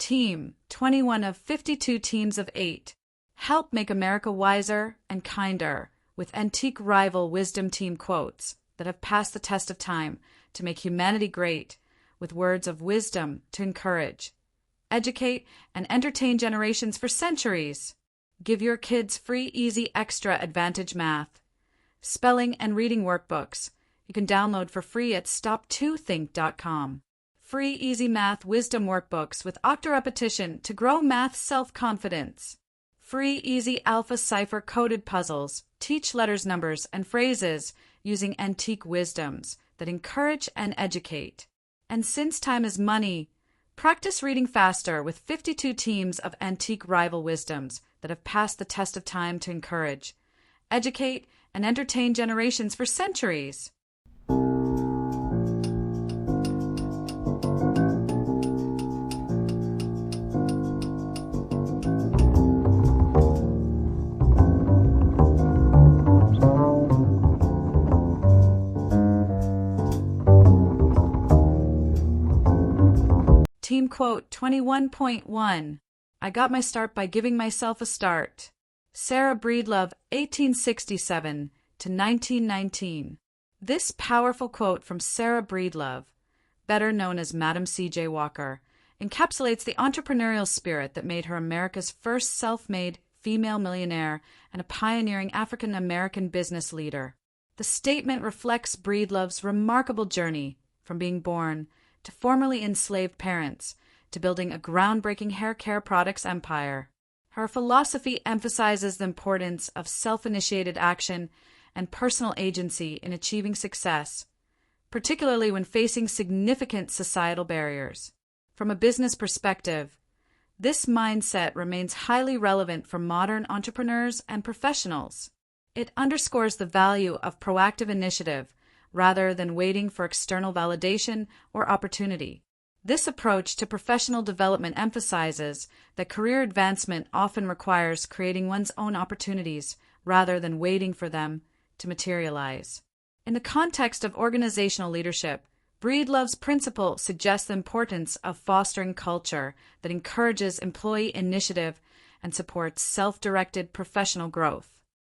Team 21 of 52 teams of 8. Help make America wiser and kinder with antique rival wisdom team quotes that have passed the test of time to make humanity great, with words of wisdom to encourage, educate, and entertain generations for centuries. Give your kids free, easy, extra advantage math, spelling, and reading workbooks you can download for free at stop2think.com. Free, easy math wisdom workbooks with Octo-Repetition to grow math self-confidence. Free, easy alpha Cypher coded puzzles teach letters, numbers, and phrases using antique wisdoms that encourage and educate. And since time is money, practice reading faster with 52 teams of antique rival wisdoms that have passed the test of time to encourage, educate, and entertain generations for centuries. Team quote 21.1. I got my start by giving myself a start. Sarah Breedlove, 1867 to 1919. This powerful quote from Sarah Breedlove, better known as Madam C.J. Walker, encapsulates the entrepreneurial spirit that made her America's first self-made female millionaire and a pioneering African-American business leader. The statement reflects Breedlove's remarkable journey from being born to formerly enslaved parents, to building a groundbreaking hair care products empire. Her philosophy emphasizes the importance of self-initiated action and personal agency in achieving success, particularly when facing significant societal barriers. From a business perspective, this mindset remains highly relevant for modern entrepreneurs and professionals. It underscores the value of proactive initiative rather than waiting for external validation or opportunity. This approach to professional development emphasizes that career advancement often requires creating one's own opportunities rather than waiting for them to materialize. In the context of organizational leadership, Breedlove's principle suggests the importance of fostering culture that encourages employee initiative and supports self-directed professional growth.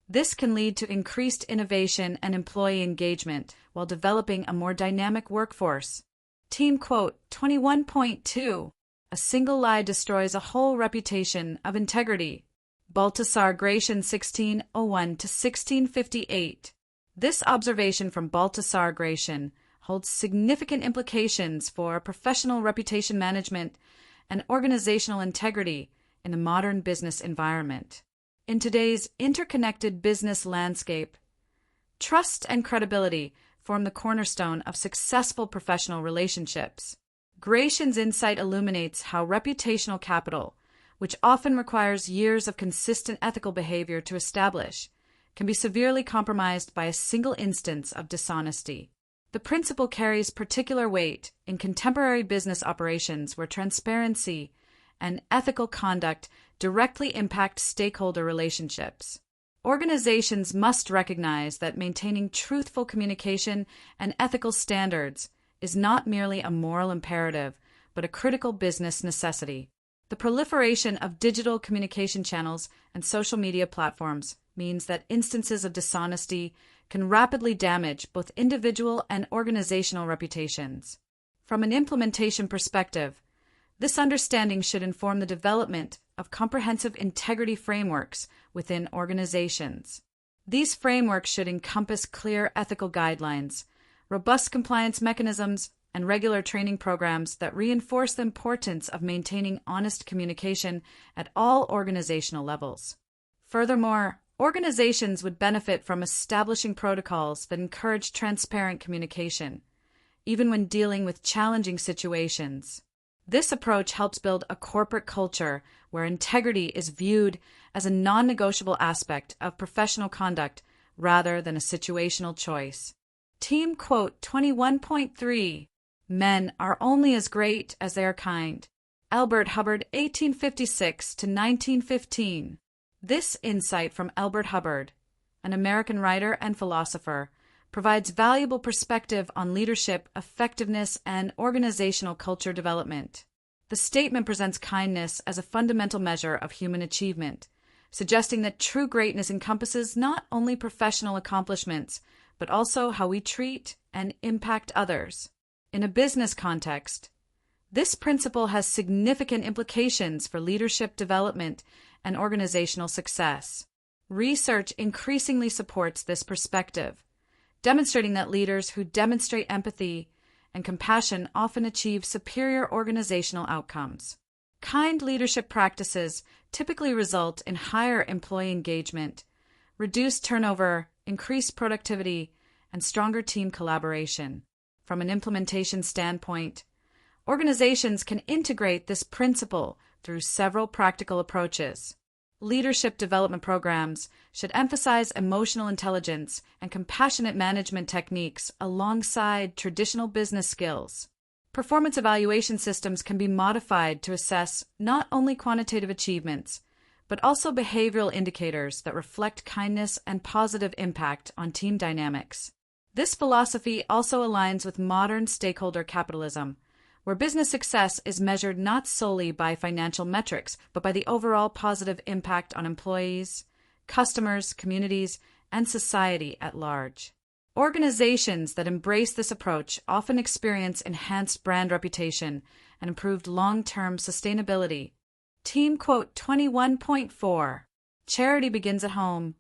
This can lead to increased innovation and employee engagement while developing a more dynamic workforce. Team quote 21.2. A single lie destroys a whole reputation of integrity. Baltasar Gracian, 1601 to 1658. This observation from Baltasar Gracian holds significant implications for professional reputation management and organizational integrity in the modern business environment. In today's interconnected business landscape, trust and credibility form the cornerstone of successful professional relationships. Gracian's insight illuminates how reputational capital, which often requires years of consistent ethical behavior to establish, can be severely compromised by a single instance of dishonesty. The principle carries particular weight in contemporary business operations where transparency and ethical conduct directly impact stakeholder relationships. Organizations must recognize that maintaining truthful communication and ethical standards is not merely a moral imperative, but a critical business necessity. The proliferation of digital communication channels and social media platforms means that instances of dishonesty can rapidly damage both individual and organizational reputations. From an implementation perspective, this understanding should inform the development of comprehensive integrity frameworks within organizations. These frameworks should encompass clear ethical guidelines, robust compliance mechanisms, and regular training programs that reinforce the importance of maintaining honest communication at all organizational levels. Furthermore, organizations would benefit from establishing protocols that encourage transparent communication, even when dealing with challenging situations. This approach helps build a corporate culture where integrity is viewed as a non-negotiable aspect of professional conduct rather than a situational choice. Team quote 21.3. Men are only as great as they are kind. Elbert Hubbard, 1856 to 1915. This insight from Elbert Hubbard, an American writer and philosopher, provides valuable perspective on leadership, effectiveness, and organizational culture development. The statement presents kindness as a fundamental measure of human achievement, suggesting that true greatness encompasses not only professional accomplishments, but also how we treat and impact others. In a business context, this principle has significant implications for leadership development and organizational success. Research increasingly supports this perspective, demonstrating that leaders who demonstrate empathy and compassion often achieve superior organizational outcomes. Kind leadership practices typically result in higher employee engagement, reduced turnover, increased productivity, and stronger team collaboration. From an implementation standpoint, organizations can integrate this principle through several practical approaches. Leadership development programs should emphasize emotional intelligence and compassionate management techniques alongside traditional business skills. Performance evaluation systems can be modified to assess not only quantitative achievements, but also behavioral indicators that reflect kindness and positive impact on team dynamics. This philosophy also aligns with modern stakeholder capitalism, where business success is measured not solely by financial metrics, but by the overall positive impact on employees, customers, communities, and society at large. Organizations that embrace this approach often experience enhanced brand reputation and improved long-term sustainability. Team quote 21.4. Charity begins at home,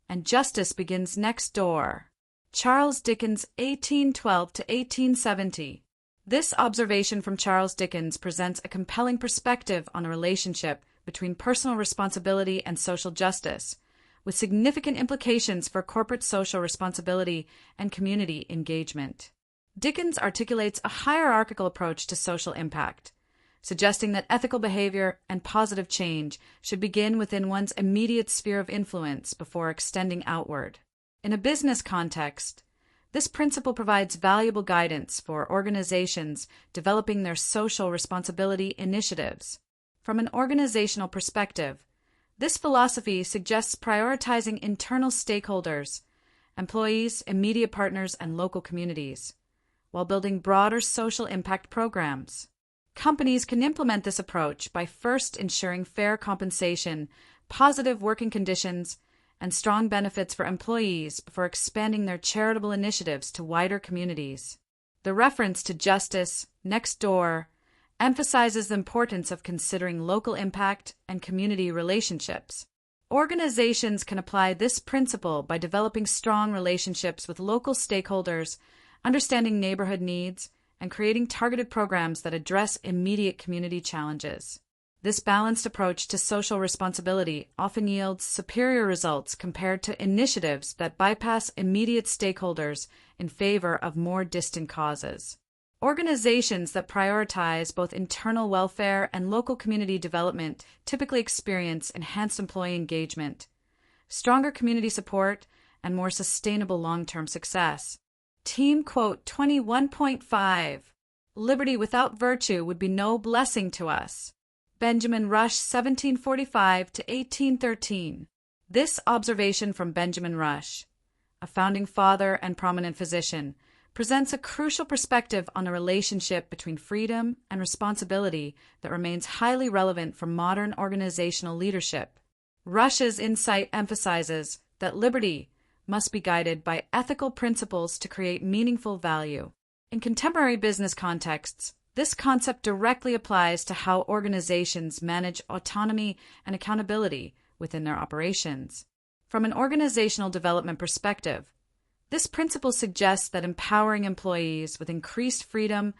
and justice begins next door. Charles Dickens, 1812 to 1870. This observation from Charles Dickens presents a compelling perspective on the relationship between personal responsibility and social justice, with significant implications for corporate social responsibility and community engagement. Dickens articulates a hierarchical approach to social impact, suggesting that ethical behavior and positive change should begin within one's immediate sphere of influence before extending outward. In a business context, this principle provides valuable guidance for organizations developing their social responsibility initiatives. From an organizational perspective, this philosophy suggests prioritizing internal stakeholders, employees, immediate partners, and local communities, while building broader social impact programs. Companies can implement this approach by first ensuring fair compensation, positive working conditions, and strong benefits for employees before expanding their charitable initiatives to wider communities. The reference to justice, next door, emphasizes the importance of considering local impact and community relationships. Organizations can apply this principle by developing strong relationships with local stakeholders, understanding neighborhood needs, and creating targeted programs that address immediate community challenges. This balanced approach to social responsibility often yields superior results compared to initiatives that bypass immediate stakeholders in favor of more distant causes. Organizations that prioritize both internal welfare and local community development typically experience enhanced employee engagement, stronger community support, and more sustainable long-term success. Team quote 21.5. Liberty without virtue would be no blessing to us. Benjamin Rush, 1745 to 1813. This observation from Benjamin Rush, a founding father and prominent physician, presents a crucial perspective on the relationship between freedom and responsibility that remains highly relevant for modern organizational leadership. Rush's insight emphasizes that liberty must be guided by ethical principles to create meaningful value. In contemporary business contexts, this concept directly applies to how organizations manage autonomy and accountability within their operations. From an organizational development perspective, this principle suggests that empowering employees with increased freedom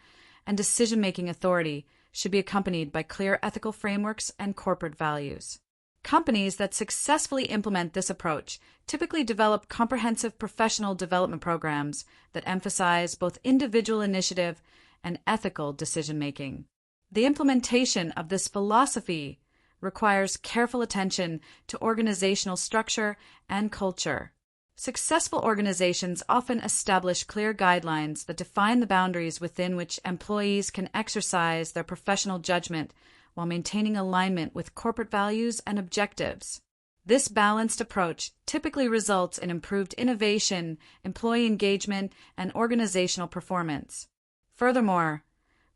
and decision-making authority should be accompanied by clear ethical frameworks and corporate values. Companies that successfully implement this approach typically develop comprehensive professional development programs that emphasize both individual initiative and ethical decision-making. The implementation of this philosophy requires careful attention to organizational structure and culture. Successful organizations often establish clear guidelines that define the boundaries within which employees can exercise their professional judgment while maintaining alignment with corporate values and objectives. This balanced approach typically results in improved innovation, employee engagement, and organizational performance. Furthermore,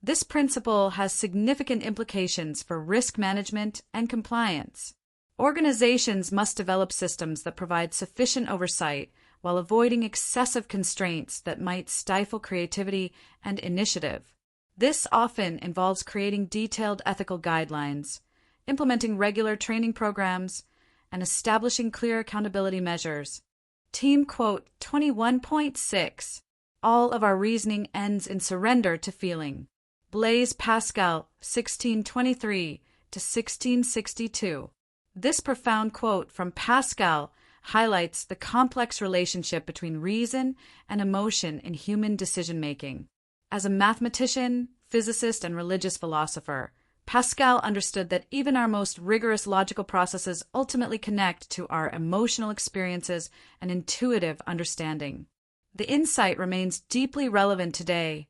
This principle has significant implications for risk management and compliance. Organizations must develop systems that provide sufficient oversight while avoiding excessive constraints that might stifle creativity and initiative. This often involves creating detailed ethical guidelines, implementing regular training programs, and establishing clear accountability measures. Team quote 21.6. All of our reasoning ends in surrender to feeling. Blaise Pascal, 1623 to 1662. This profound quote from Pascal highlights the complex relationship between reason and emotion in human decision-making. As a mathematician, physicist, and religious philosopher, Pascal understood that even our most rigorous logical processes ultimately connect to our emotional experiences and intuitive understanding. The insight remains deeply relevant today,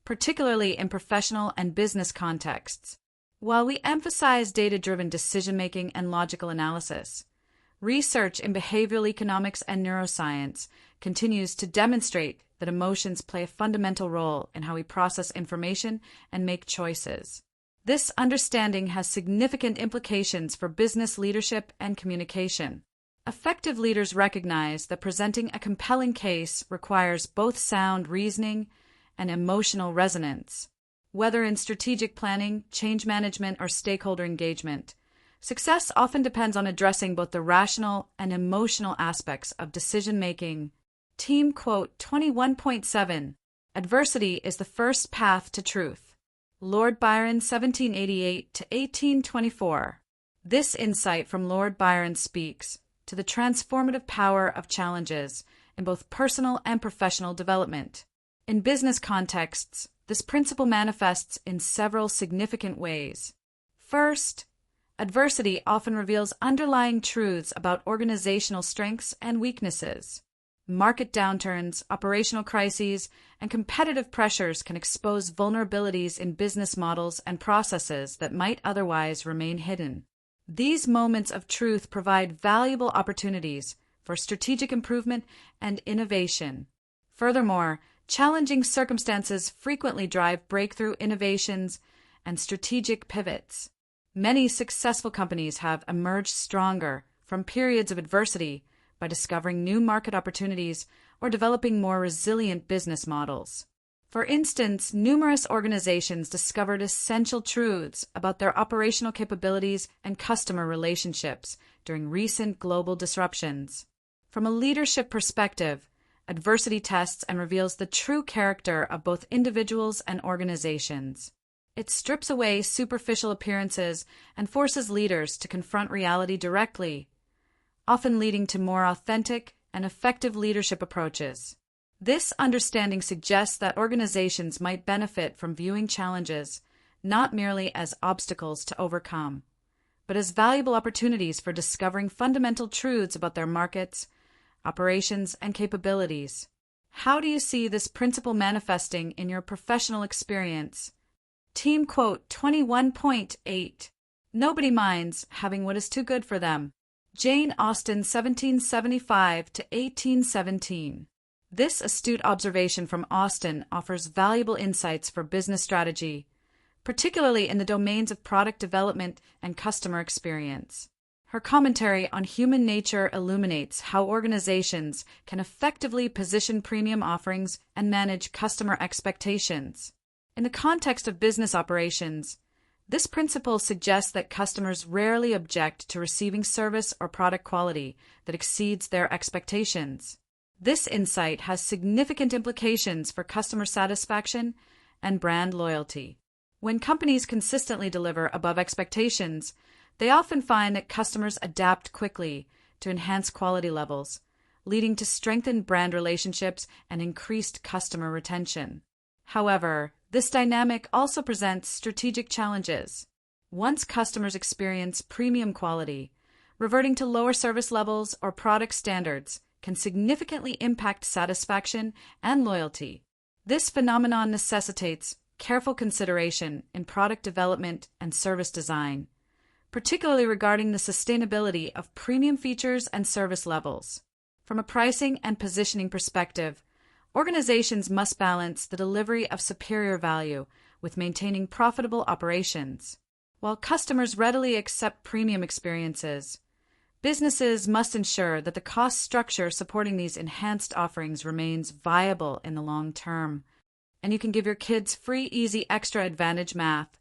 particularly in professional and business contexts. While we emphasize data-driven decision-making and logical analysis, research in behavioral economics and neuroscience continues to demonstrate that emotions play a fundamental role in how we process information and make choices. This understanding has significant implications for business leadership and communication. Effective leaders recognize that presenting a compelling case requires both sound reasoning and emotional resonance. Whether in strategic planning, change management, or stakeholder engagement, success often depends on addressing both the rational and emotional aspects of decision-making. Team quote 21.7. Adversity is the first path to truth. Lord Byron, 1788 to 1824. This insight from Lord Byron speaks to the transformative power of challenges in both personal and professional development. In business contexts, this principle manifests in several significant ways. First, adversity often reveals underlying truths about organizational strengths and weaknesses. Market downturns, operational crises, and competitive pressures can expose vulnerabilities in business models and processes that might otherwise remain hidden. These moments of truth provide valuable opportunities for strategic improvement and innovation. Furthermore, challenging circumstances frequently drive breakthrough innovations and strategic pivots. Many successful companies have emerged stronger from periods of adversity by discovering new market opportunities or developing more resilient business models. For instance, numerous organizations discovered essential truths about their operational capabilities and customer relationships during recent global disruptions. From a leadership perspective, adversity tests and reveals the true character of both individuals and organizations. It strips away superficial appearances and forces leaders to confront reality directly, often leading to more authentic and effective leadership approaches. This understanding suggests that organizations might benefit from viewing challenges not merely as obstacles to overcome, but as valuable opportunities for discovering fundamental truths about their markets, operations, and capabilities. How do you see this principle manifesting in your professional experience? Team quote 21.8. Nobody minds having what is too good for them. Jane Austen, 1775 to 1817. This astute observation from Austen offers valuable insights for business strategy, particularly in the domains of product development and customer experience. Her commentary on human nature illuminates how organizations can effectively position premium offerings and manage customer expectations. In the context of business operations, this principle suggests that customers rarely object to receiving service or product quality that exceeds their expectations. This insight has significant implications for customer satisfaction and brand loyalty. When companies consistently deliver above expectations, they often find that customers adapt quickly to enhance quality levels, leading to strengthened brand relationships and increased customer retention. However, this dynamic also presents strategic challenges. Once customers experience premium quality, reverting to lower service levels or product standards can significantly impact satisfaction and loyalty. This phenomenon necessitates careful consideration in product development and service design, particularly regarding the sustainability of premium features and service levels. From a pricing and positioning perspective, organizations must balance the delivery of superior value with maintaining profitable operations. While customers readily accept premium experiences, businesses must ensure that the cost structure supporting these enhanced offerings remains viable in the long term. And you can give your kids free, easy, extra advantage math,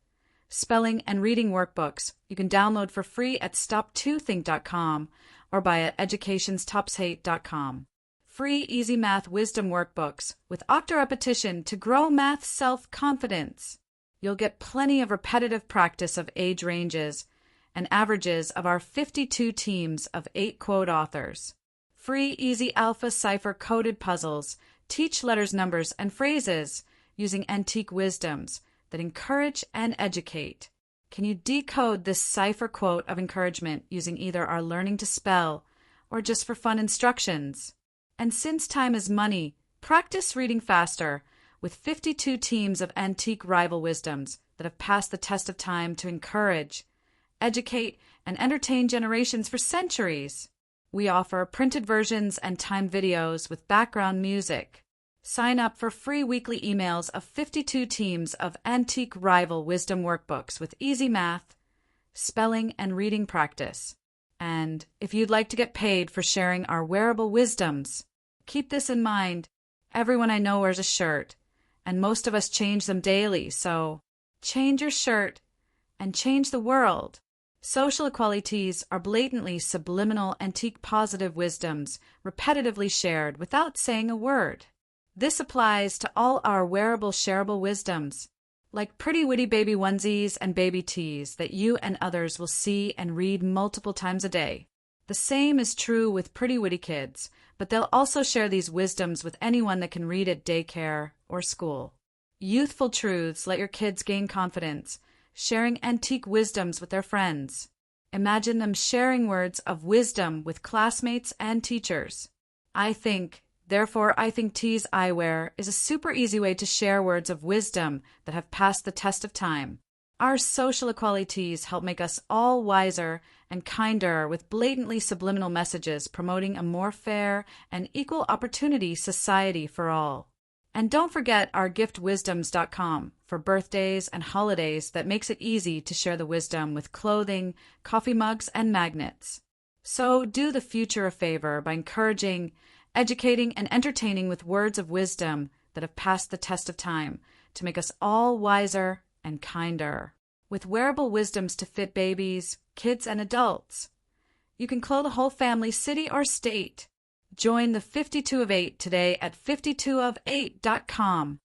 spelling, and reading workbooks you can download for free at stop2think.com or buy at educationstopshate.com. Free easy math wisdom workbooks with Octo-Repetition to grow math self-confidence. You'll get plenty of repetitive practice of age ranges and averages of our 52 teams of 8 quote authors. Free easy alpha Cypher coded puzzles teach letters, numbers, and phrases using antique wisdoms that encourage and educate. Can you decode this Cypher quote of encouragement using either our learning to spell or just for fun instructions? And since time is money, practice reading faster with 52 teams of antique rival wisdoms that have passed the test of time to encourage, educate, and entertain generations for centuries. We offer printed versions and timed videos with background music. Sign up for free weekly emails of 52 teams of antique rival wisdom workbooks with easy math, spelling, and reading practice. And if you'd like to get paid for sharing our wearable wisdoms, keep this in mind. Everyone I know wears a shirt, and most of us change them daily, so change your shirt and change the world. Social equalities are blatantly subliminal antique positive wisdoms repetitively shared without saying a word. This applies to all our wearable shareable wisdoms, like pretty witty baby onesies and baby tees that you and others will see and read multiple times a day. The same is true with pretty witty kids, but they'll also share these wisdoms with anyone that can read at daycare or school. Youthful truths let your kids gain confidence, sharing antique wisdoms with their friends. Imagine them sharing words of wisdom with classmates and teachers. Therefore, I think Tees Eyewear is a super easy way to share words of wisdom that have passed the test of time. Our social equalities help make us all wiser and kinder with blatantly subliminal messages promoting a more fair and equal opportunity society for all. And don't forget our giftwisdoms.com for birthdays and holidays that makes it easy to share the wisdom with clothing, coffee mugs, and magnets. So do the future a favor by encouraging, educating, and entertaining with words of wisdom that have passed the test of time to make us all wiser and kinder. With wearable wisdoms to fit babies, kids, and adults. You can clothe a whole family, city, or state. Join the 52 of 8 today at 52of8.com.